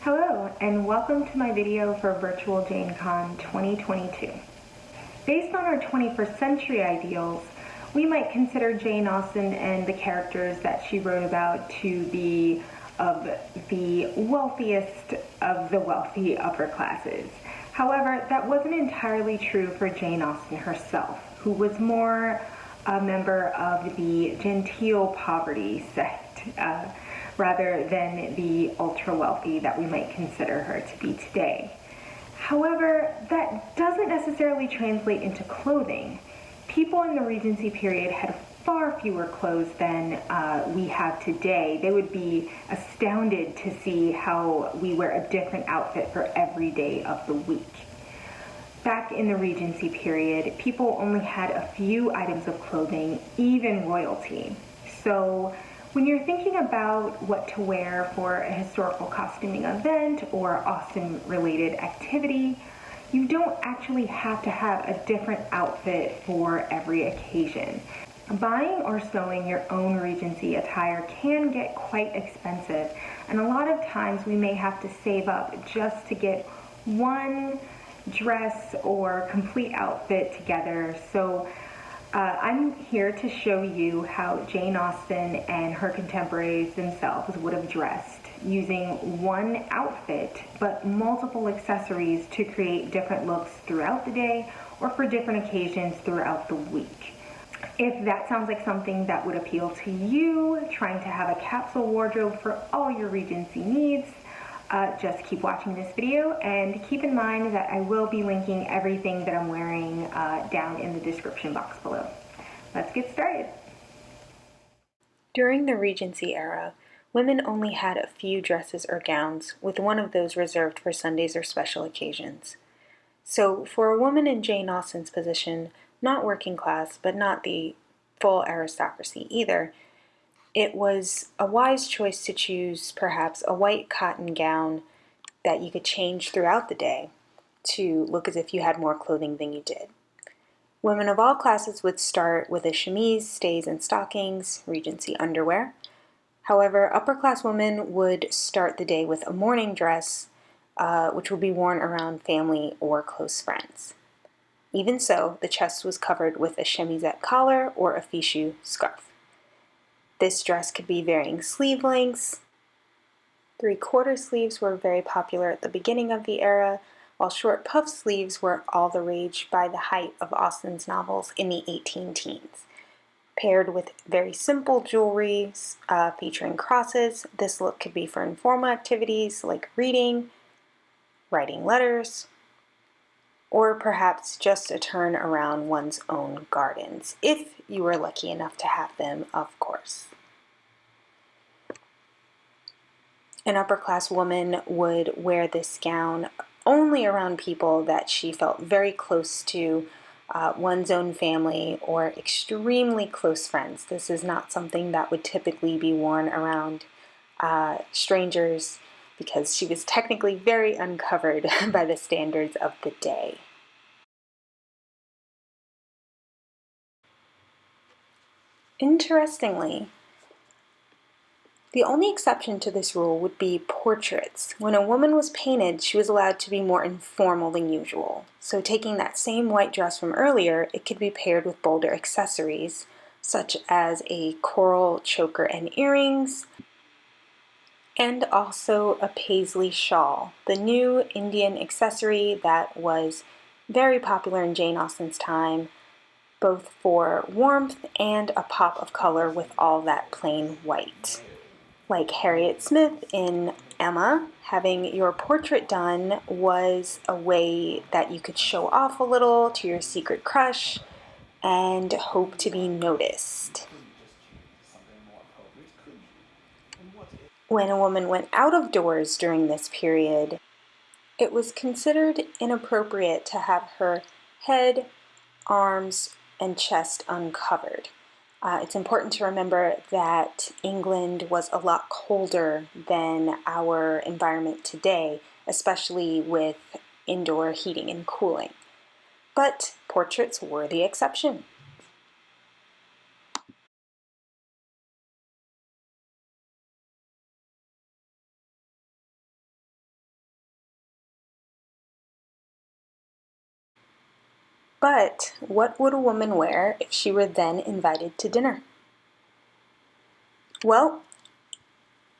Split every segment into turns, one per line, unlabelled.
Hello, and welcome to my video for Virtual JaneCon 2022. Based on our 21st century ideals, we might consider Jane Austen and the characters that she wrote about to be of the wealthiest of the wealthy upper classes. However, that wasn't entirely true for Jane Austen herself, who was more a member of the genteel poverty sect, rather than the ultra-wealthy that we might consider her to be today. However, that doesn't necessarily translate into clothing. People in the Regency period had far fewer clothes than we have today. They would be astounded to see how we wear a different outfit for every day of the week. Back in the Regency period, people only had a few items of clothing, even royalty. So when you're thinking about what to wear for a historical costuming event or Austen-related activity, you don't actually have to have a different outfit for every occasion. Buying or sewing your own Regency attire can get quite expensive, and a lot of times we may have to save up just to get one dress or complete outfit together. So I'm here to show you how Jane Austen and her contemporaries themselves would have dressed, using one outfit but multiple accessories to create different looks throughout the day or for different occasions throughout the week. If that sounds like something that would appeal to you, trying to have a capsule wardrobe for all your Regency needs, just keep watching this video, and keep in mind that I will be linking everything that I'm wearing down in the description box below. Let's get started.
During the Regency era, women only had a few dresses or gowns, with one of those reserved for Sundays or special occasions. So for a woman in Jane Austen's position, not working class, but not the full aristocracy either, it was a wise choice to choose perhaps a white cotton gown that you could change throughout the day to look as if you had more clothing than you did. Women of all classes would start with a chemise, stays, and stockings, Regency underwear. However, upper-class women would start the day with a morning dress, which would be worn around family or close friends. Even so, the chest was covered with a chemisette collar or a fichu scarf. This dress could be varying sleeve lengths. Three-quarter sleeves were very popular at the beginning of the era, while short puff sleeves were all the rage by the height of Austen's novels in the 18 teens. Paired with very simple jewelry featuring crosses, this look could be for informal activities like reading, writing letters, or perhaps just a turn around one's own gardens, if you were lucky enough to have them, of course. An upper-class woman would wear this gown only around people that she felt very close to, one's own family or extremely close friends. This is not something that would typically be worn around strangers, because she was technically very uncovered by the standards of the day. Interestingly, the only exception to this rule would be portraits. When a woman was painted, she was allowed to be more informal than usual. So taking that same white dress from earlier, it could be paired with bolder accessories, such as a coral choker and earrings, and also a Paisley shawl, the new Indian accessory that was very popular in Jane Austen's time, both for warmth and a pop of color with all that plain white. Like Harriet Smith in Emma, having your portrait done was a way that you could show off a little to your secret crush and hope to be noticed. When a woman went out of doors during this period, it was considered inappropriate to have her head, arms, and chest uncovered. It's important to remember that England was a lot colder than our environment today, especially with indoor heating and cooling. But portraits were the exception. But what would a woman wear if she were then invited to dinner? Well,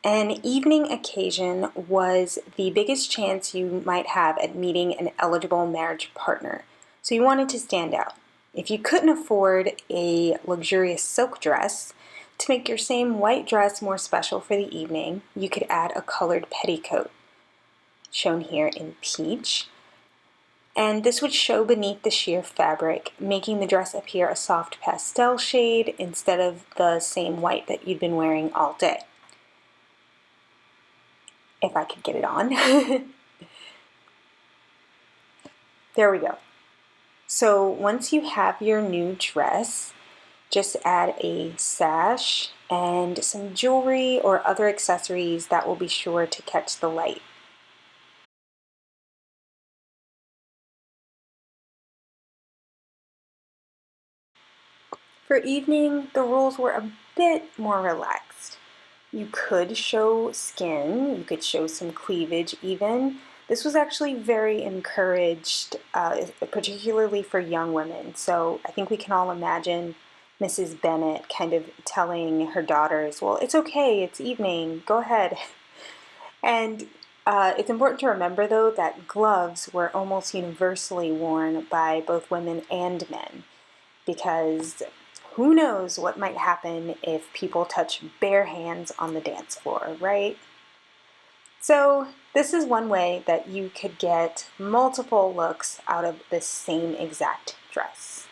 an evening occasion was the biggest chance you might have at meeting an eligible marriage partner, so you wanted to stand out. If you couldn't afford a luxurious silk dress, to make your same white dress more special for the evening, you could add a colored petticoat, shown here in peach. And this would show beneath the sheer fabric, making the dress appear a soft pastel shade instead of the same white that you'd been wearing all day. If I could get it on. There we go. So once you have your new dress, just add a sash and some jewelry or other accessories that will be sure to catch the light. For evening, the rules were a bit more relaxed. You could show skin, you could show some cleavage even. This was actually very encouraged, particularly for young women. So I think we can all imagine Mrs. Bennet kind of telling her daughters, well, it's okay, it's evening, go ahead. And it's important to remember, though, that gloves were almost universally worn by both women and men, because who knows what might happen if people touch bare hands on the dance floor, right? So this is one way that you could get multiple looks out of the same exact dress.